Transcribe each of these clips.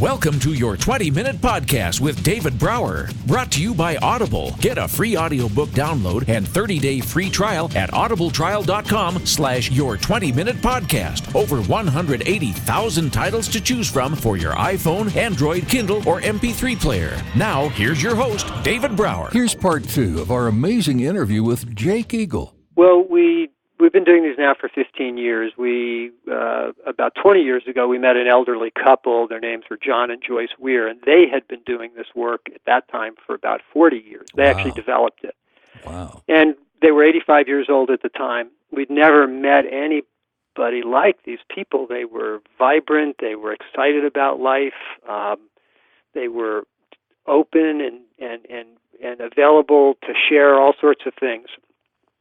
Welcome to your 20-minute podcast with David Brower. Brought to you by Audible. Get a free audiobook download and 30-day free trial at audibletrial.com/your 20-minute podcast. Over 180,000 titles to choose from for your iPhone, Android, Kindle, or MP3 player. Now, here's your host, David Brower. Here's part 2 of our amazing interview with Jake Eagle. Well, we've been doing these now for 15 years. About 20 years ago, we met an elderly couple. Their names were John and Joyce Weir, and they had been doing this work at that time for about 40 years. They actually developed it. Wow. And they were 85 years old at the time. We'd never met anybody like these people. They were vibrant. They were excited about life. They were open and available to share all sorts of things.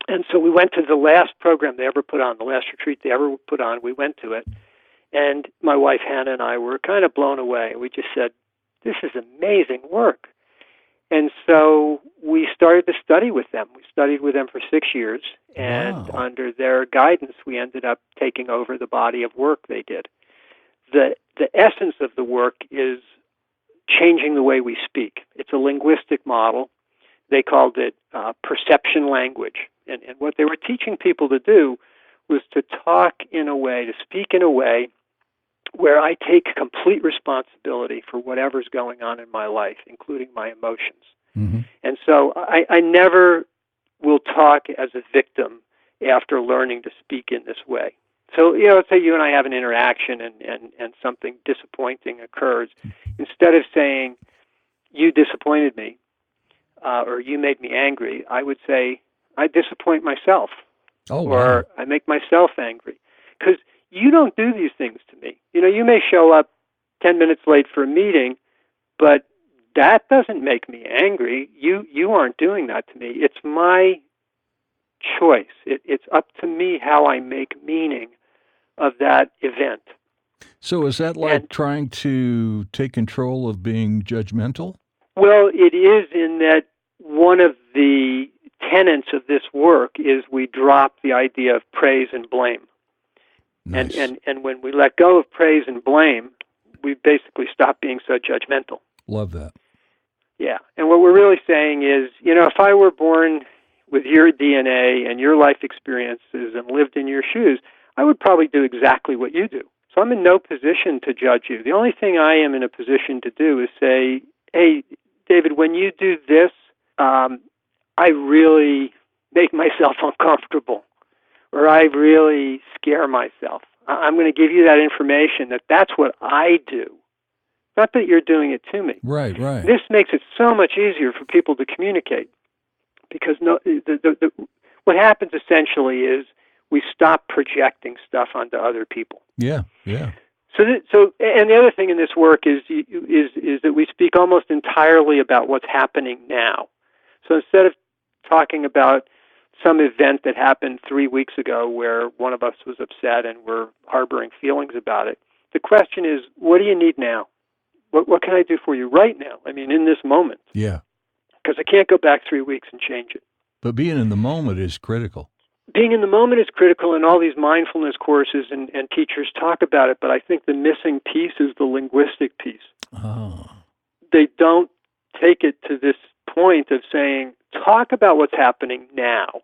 And so we went to the last program they ever put on, the last retreat they ever put on. We went to it. And my wife, Hannah, and I were kind of blown away. We just said, this is amazing work. And so we started to study with them. We studied with them for 6 years. And under their guidance, we ended up taking over the body of work they did. The essence of the work is changing the way we speak. It's a linguistic model. They called it perception language. And what they were teaching people to do was to talk in a way, to speak in a way where I take complete responsibility for whatever's going on in my life, including my emotions. Mm-hmm. And so I never will talk as a victim after learning to speak in this way. So, let's say you and I have an interaction and something disappointing occurs. Instead of saying, you disappointed me, or you made me angry, I would say, I disappoint myself, or I make myself angry. Because you don't do these things to me. You may show up 10 minutes late for a meeting, but that doesn't make me angry. You aren't doing that to me. It's my choice. It's up to me how I make meaning of that event. So is that like trying to take control of being judgmental? Well, it is, in that one of the tenets of this work is we drop the idea of praise and blame. Nice. And when we let go of praise and blame, we basically stop being so judgmental. Love that. Yeah. And what we're really saying is, if I were born with your DNA and your life experiences and lived in your shoes, I would probably do exactly what you do. So I'm in no position to judge you. The only thing I am in a position to do is say, hey, David, when you do this, I really make myself uncomfortable, or I really scare myself. I'm going to give you that information that's what I do, not that you're doing it to me. Right. This makes it so much easier for people to communicate, because what happens essentially is we stop projecting stuff onto other people. Yeah. So, and the other thing in this work is that we speak almost entirely about what's happening now. So instead of talking about some event that happened 3 weeks ago where one of us was upset and we're harboring feelings about it, the question is, what do you need now? What can I do for you right now? I mean, in this moment. Yeah. Because I can't go back 3 weeks and change it. But being in the moment is critical. Being in the moment is critical, and all these mindfulness courses and teachers talk about it, but I think the missing piece is the linguistic piece. Oh. They don't take it to this point of saying, talk about what's happening now,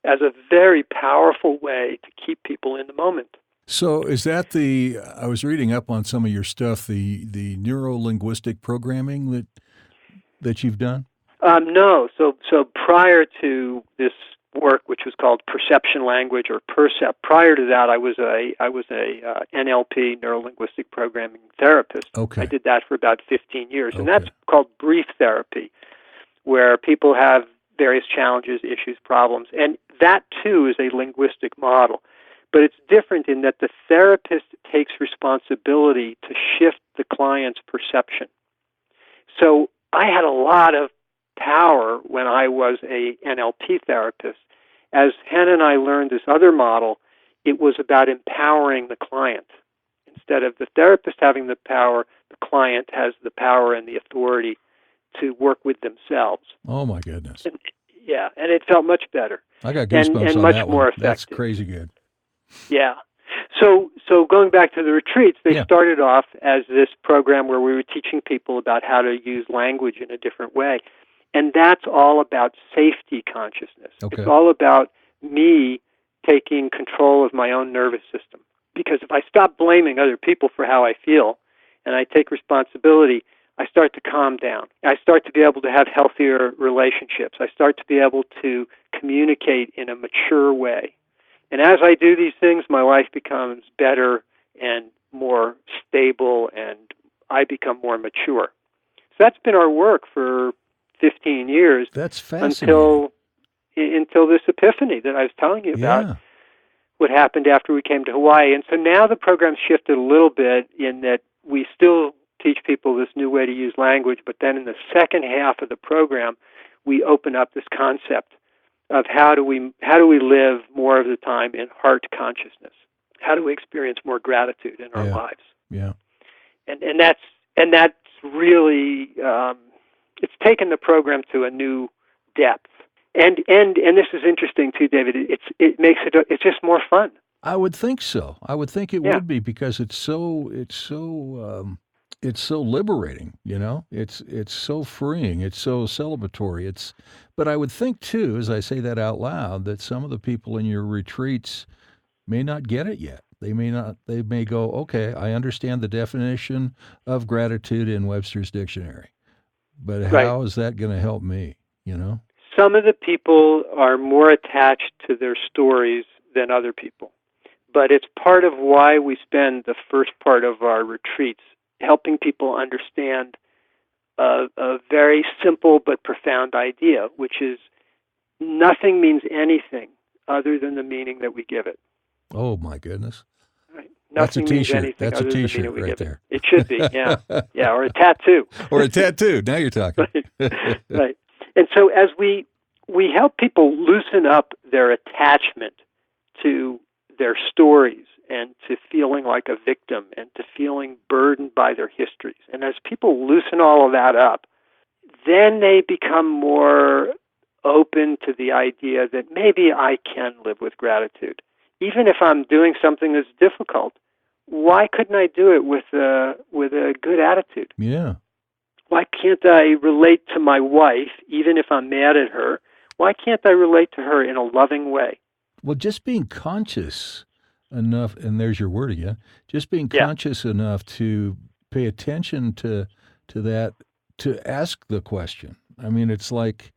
as a very powerful way to keep people in the moment. So is that I was reading up on some of your stuff, the neuro-linguistic programming that you've done? No. So prior to this work, which was called perception language, or Percept, prior to that, I was a NLP, neuro-linguistic programming therapist. Okay. I did that for about 15 years, and that's called brief therapy, where people have various challenges, issues, problems, and that too is a linguistic model. But it's different in that the therapist takes responsibility to shift the client's perception. So I had a lot of power when I was a NLP therapist. As Hannah and I learned this other model, it was about empowering the client. Instead of the therapist having the power, the client has the power and the authority to work with themselves. Oh, my goodness. And it felt much better. I got goosebumps and on much that more one. effective. That's crazy good. Yeah. So going back to the retreats, they Yeah. started off as this program where we were teaching people about how to use language in a different way. And that's all about safety consciousness. Okay. It's all about me taking control of my own nervous system. Because if I stop blaming other people for how I feel and I take responsibility, I start to calm down. I start to be able to have healthier relationships. I start to be able to communicate in a mature way. And as I do these things, my life becomes better and more stable, and I become more mature. So that's been our work for 15 years. That's fascinating. Until this epiphany that I was telling you about, Yeah. what happened after we came to Hawaii. And so now the program's shifted a little bit in that we still teach people this new way to use language, but then in the second half of the program, we open up this concept of how do we live more of the time in heart consciousness? How do we experience more gratitude in our lives? Yeah. And that's really it's taken the program to a new depth. And this is interesting too, David. It's just more fun. I would think so. I would think it Yeah. would be because it's so liberating, you know? It's so freeing, it's so celebratory. But I would think too, as I say that out loud, that some of the people in your retreats may not get it yet. They may go, okay, I understand the definition of gratitude in Webster's dictionary, but how is that going to help me, you know? Some of the people are more attached to their stories than other people. But it's part of why we spend the first part of our retreats helping people understand a very simple but profound idea, which is nothing means anything other than the meaning that we give it. Oh, my goodness. Right. That's a Nothing means T-shirt. anything That's a other than the T-shirt meaning we right give there. It should be, yeah. Yeah, or a tattoo. Or a tattoo. Now you're talking. Right. And so as we help people loosen up their attachment to their stories and to feeling like a victim and to feeling burdened by their histories. And as people loosen all of that up, then they become more open to the idea that maybe I can live with gratitude. Even if I'm doing something that's difficult, why couldn't I do it with a good attitude? Yeah. Why can't I relate to my wife, even if I'm mad at her? Why can't I relate to her in a loving way? Well, just being conscious enough, and there's your word again, just being conscious enough to pay attention to that, to ask the question. I mean, it's like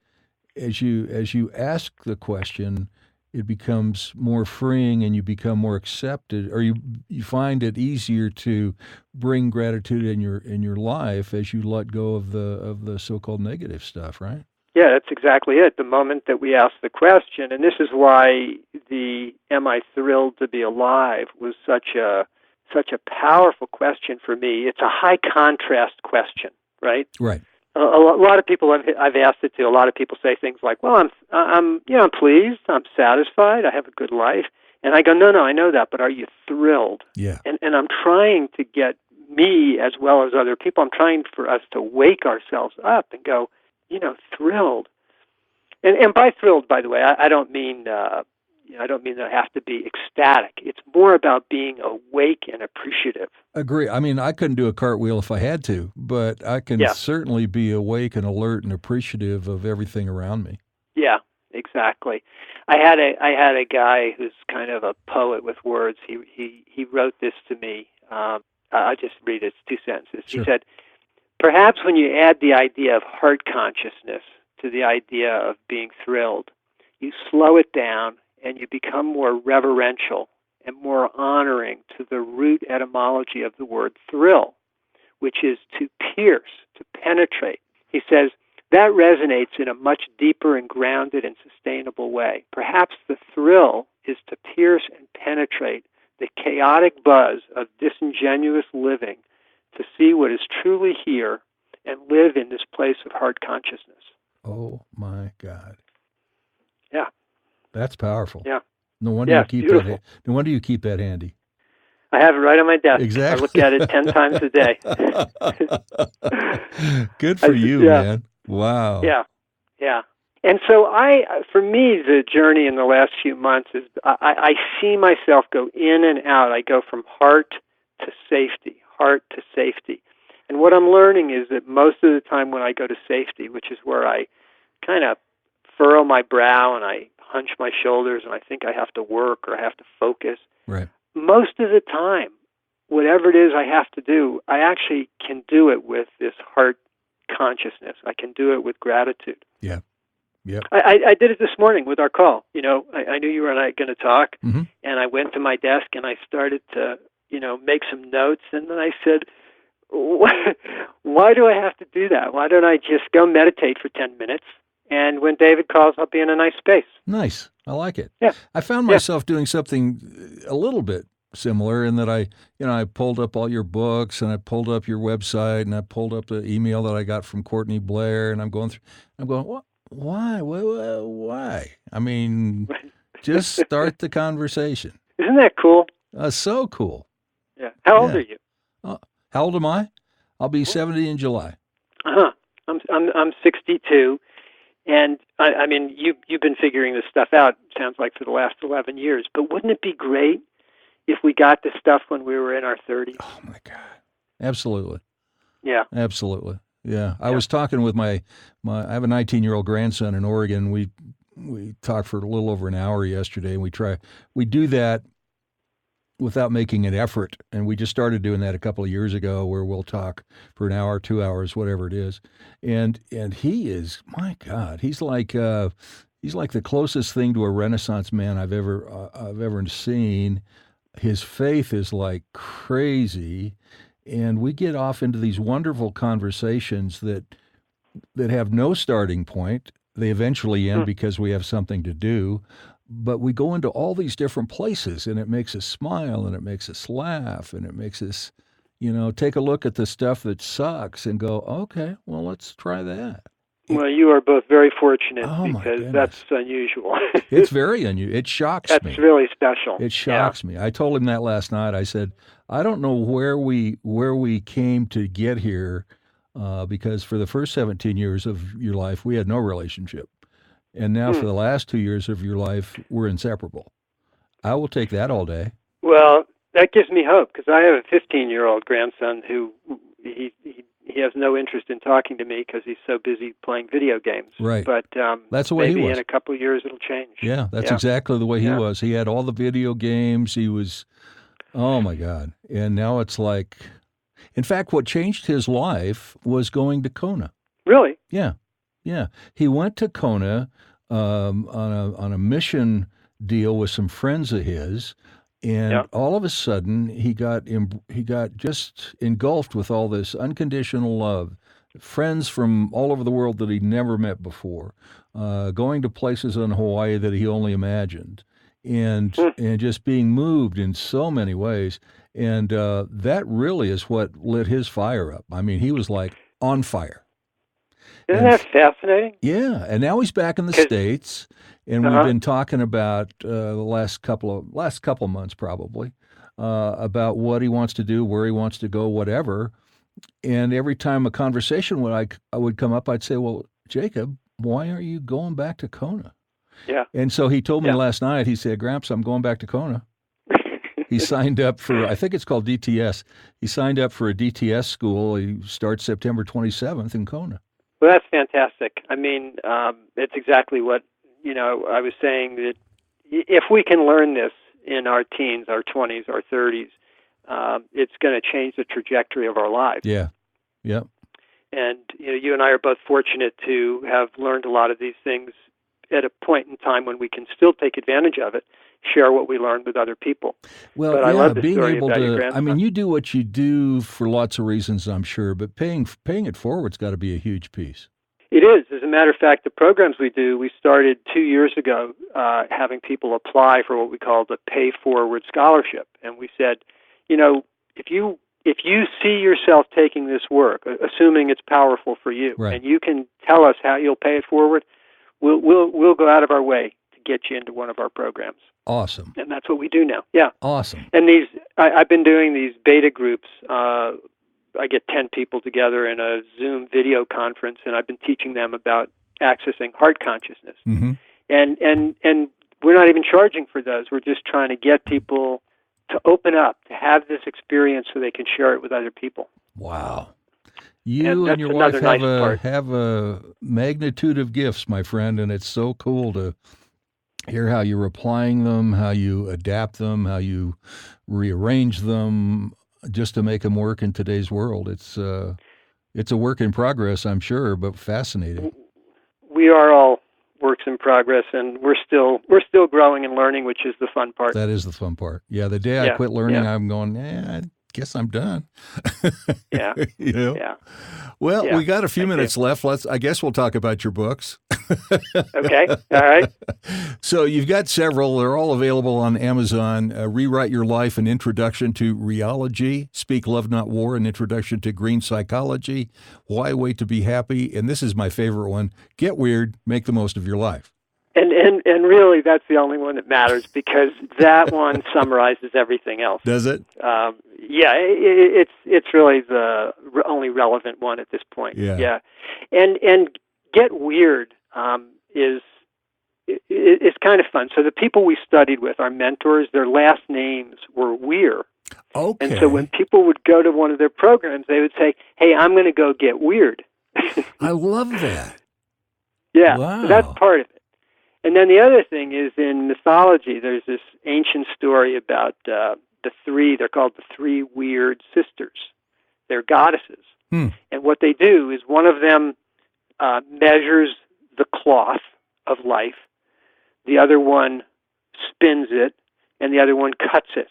as you ask the question, it becomes more freeing and you become more accepted, or you find it easier to bring gratitude in your life as you let go of the so-called negative stuff, right? Yeah, that's exactly it. The moment that we ask the question, and this is why the "Am I thrilled to be alive?" was such a powerful question for me. It's a high contrast question, right? Right. A lot of people I've asked it to. A lot of people say things like, "Well, I'm pleased, I'm satisfied, I have a good life," and I go, "No, I know that, but are you thrilled?" Yeah. And I'm trying to get me as well as other people. I'm trying for us to wake ourselves up and go, thrilled. And by thrilled, by the way, I don't mean that I have to be ecstatic. It's more about being awake and appreciative. Agree. I mean, I couldn't do a cartwheel if I had to, but I can certainly be awake and alert and appreciative of everything around me. Yeah, exactly. I had a guy who's kind of a poet with words. He wrote this to me. I'll just read it. It's 2 sentences. Sure. He said, "Perhaps when you add the idea of heart consciousness to the idea of being thrilled, you slow it down and you become more reverential and more honoring to the root etymology of the word thrill, which is to pierce, to penetrate." He says, "That resonates in a much deeper and grounded and sustainable way. Perhaps the thrill is to pierce and penetrate the chaotic buzz of disingenuous living, to see what is truly here and live in this place of heart consciousness." Oh my God. Yeah. That's powerful. Yeah. No wonder you keep beautiful. that. No wonder you keep that handy. I have it right on my desk. Exactly. I look at it 10 times a day. Good for you, man. Wow. Yeah. Yeah. And so for me, the journey in the last few months is I see myself go in and out. I go from heart to safety, heart to safety. And what I'm learning is that most of the time when I go to safety, which is where I kind of furrow my brow and I hunch my shoulders and I think I have to work or I have to focus, Right. most of the time, whatever it is I have to do, I actually can do it with this heart consciousness. I can do it with gratitude. Yeah. Yep. I did it this morning with our call. I knew you were going to talk, Mm-hmm. and I went to my desk and I started to, make some notes. And then I said, why do I have to do that? Why don't I just go meditate for 10 minutes? And when David calls, I'll be in a nice space. Nice. I like it. Yeah. I found myself doing something a little bit similar in that I pulled up all your books and I pulled up your website and I pulled up the email that I got from Courtney Blair and I'm going, what? Why? I mean, just start the conversation. Isn't that cool? So cool. Yeah. How old are you? How old am I? I'll be 70 in July. I'm 62, and I mean you've been figuring this stuff out. Sounds like for the last 11 years. But wouldn't it be great if we got this stuff when we were in our 30s? Oh my God! Absolutely. Yeah. Absolutely. Yeah. I was talking with my I have a 19-year-old grandson in Oregon. We talked for a little over an hour yesterday, and we do that without making an effort. And we just started doing that a couple of years ago where we'll talk for an hour, 2 hours, whatever it is. And he is, my God, he's like the closest thing to a Renaissance man I've ever seen. His faith is like crazy. And we get off into these wonderful conversations that have no starting point. They eventually end because we have something to do. But we go into all these different places, and it makes us smile, and it makes us laugh, and it makes us, take a look at the stuff that sucks and go, okay, well, let's try that. Well, you are both very fortunate because that's unusual. It's very unusual. It shocks me. That's really special. It shocks me. I told him that last night. I said, I don't know where we came to get here, because for the first 17 years of your life, we had no relationship. And now for the last 2 years of your life, we're inseparable. I will take that all day. Well, that gives me hope because I have a 15-year-old grandson who he has no interest in talking to me because he's so busy playing video games. Right. But that's the way he was. Maybe in a couple of years it'll change. Yeah, that's exactly the way he was. He had all the video games. He was, oh my God. And now it's like, in fact, what changed his life was going to Kona. Really? Yeah. Yeah, he went to Kona on a mission deal with some friends of his, and all of a sudden he got just engulfed with all this unconditional love, friends from all over the world that he'd never met before, going to places in Hawaii that he only imagined, and just being moved in so many ways, and that really is what lit his fire up. I mean, he was like on fire. Isn't that fascinating? Yeah, and now he's back in the States, and we've been talking about the last couple of months probably about what he wants to do, where he wants to go, whatever. And every time a conversation would come up, I'd say, "Well, Jacob, why aren't you going back to Kona?" Yeah. And so he told me last night. He said, "Gramps, I'm going back to Kona." He signed up for, I think it's called DTS. He signed up for a DTS school. He starts September 27th in Kona. Well, that's fantastic. I mean, it's exactly what, I was saying, that if we can learn this in our teens, our 20s, our 30s, it's going to change the trajectory of our lives. Yeah. Yep. And, you and I are both fortunate to have learned a lot of these things at a point in time when we can still take advantage of it, share what we learned with other people. Well, but I love the being story able about your to, grandson. I mean, you do what you do for lots of reasons, I'm sure, but paying it forward's got to be a huge piece. It is. As a matter of fact, the programs we do, we started 2 years ago having people apply for what we call the Pay Forward Scholarship. And we said, if you see yourself taking this work, assuming it's powerful for you, and you can tell us how you'll pay it forward, we'll go out of our way to get you into one of our programs. Awesome. And that's what we do now. Yeah. Awesome. And I've been doing these beta groups. I get 10 people together in a Zoom video conference, and I've been teaching them about accessing heart consciousness. Mm-hmm. And we're not even charging for those. We're just trying to get people to open up, to have this experience so they can share it with other people. Wow. You and your wife have a magnitude of gifts, my friend, and it's so cool to hear how you're applying them, how you adapt them, how you rearrange them just to make them work in today's world. It's a work in progress, I'm sure, but fascinating. We are all works in progress, and we're still growing and learning, which is the fun part. That is the fun part. Yeah, the day I quit learning, I'm going, I guess I'm done. Yeah. You know? Yeah. Well, we got a few minutes left. I guess we'll talk about your books. Okay. All right. So you've got several. They're all available on Amazon. Rewrite Your Life, An Introduction to Rheology. Speak Love Not War, An Introduction to Green Psychology. Why Wait to Be Happy? And this is my favorite one. Get Weird, Make the Most of Your Life. And really, that's the only one that matters, because that one summarizes everything else. Does it? Yeah, it's really the only relevant one at this point. Yeah. And Get Weird is kind of fun. So the people we studied with, our mentors, their last names were Weir. Okay. And so when people would go to one of their programs, they would say, "Hey, I'm going to go get weird." I love that. Yeah, wow. So that's part of it. And then the other thing is, in mythology, there's this ancient story about they're called the three weird sisters. They're goddesses. And what they do is one of them measures the cloth of life, the other one spins it, and the other one cuts it.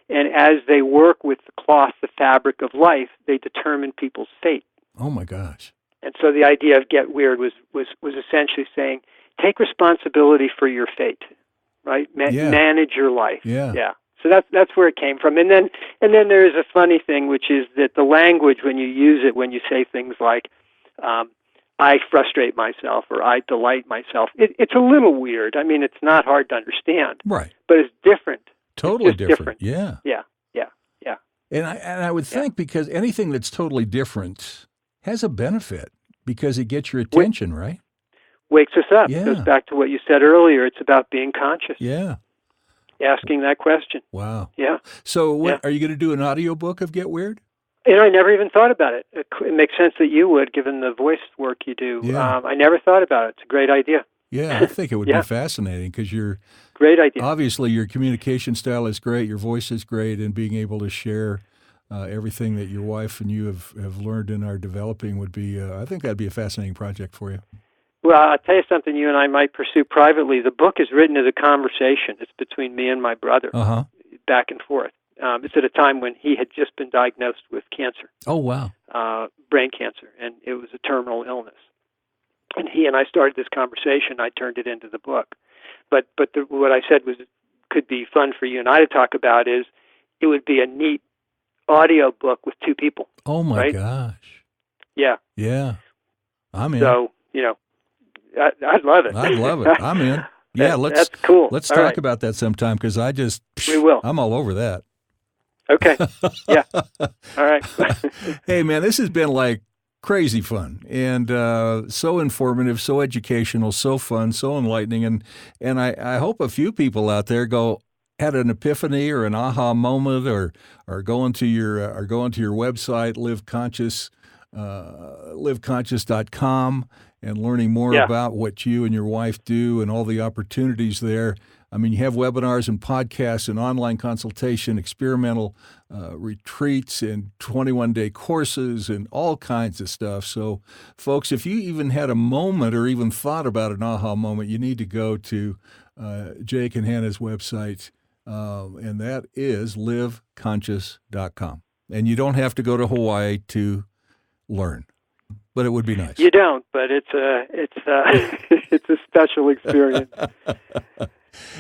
And as they work with the cloth, the fabric of life, they determine people's fate. Oh, my gosh. And so the idea of Get Weird was essentially saying, take responsibility for your fate, right? Manage your life. Yeah. So that's where it came from. And then there is a funny thing, which is that the language, when you use it, when you say things like, I frustrate myself or I delight myself, it's a little weird. I mean, it's not hard to understand. Right. But it's different. Totally different. Yeah. And I would think because anything that's totally different has a benefit because it gets your attention, right? Wakes us up. Yeah. It goes back to what you said earlier. It's about being conscious. Yeah. Asking that question. Wow. Yeah. So are you going to do an audiobook of Get Weird? I never even thought about it. It makes sense that you would, given the voice work you do. Yeah. I never thought about it. It's a great idea. Yeah, I think it would be fascinating because great idea. Obviously, your communication style is great, your voice is great, and being able to share everything that your wife and you have learned and are developing would be, I think that'd be a fascinating project for you. Well, I'll tell you something you and I might pursue privately. The book is written as a conversation. It's between me and my brother, back and forth. It's at a time when he had just been diagnosed with cancer. Oh, wow. Brain cancer, and it was a terminal illness. And he and I started this conversation. I turned it into the book. But what I said could be fun for you and I to talk about is it would be a neat audio book with two people. Oh, my gosh. Yeah. Yeah. I'm in. So, I'd love it. I'd love it. I'm in. Yeah, that's cool. Let's talk about that sometime because we will. I'm all over that. Okay. Yeah. All right. Hey, man, this has been like crazy fun and so informative, so educational, so fun, so enlightening. And I hope a few people out there had an epiphany or an aha moment or going to your website, liveconscious.com and learning more about what you and your wife do and all the opportunities there. I mean, you have webinars and podcasts and online consultation, experimental retreats and 21-day courses and all kinds of stuff. So, folks, if you even had a moment or even thought about an aha moment, you need to go to Jake and Hannah's website, and that is liveconscious.com. And you don't have to go to Hawaii to learn, but it would be nice. You don't, but it's a special experience.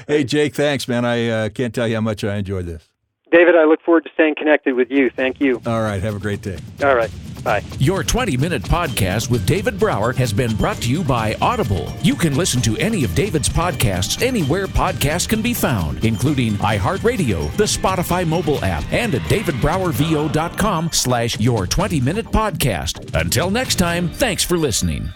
Hey, Jake, thanks, man. I can't tell you how much I enjoyed this. David, I look forward to staying connected with you. Thank you. All right. Have a great day. All right. Bye. Your 20-minute podcast with David Brower has been brought to you by Audible. You can listen to any of David's podcasts anywhere podcasts can be found, including iHeartRadio, the Spotify mobile app, and at davidbrowervo.com/your20-minute podcast. Until next time, thanks for listening.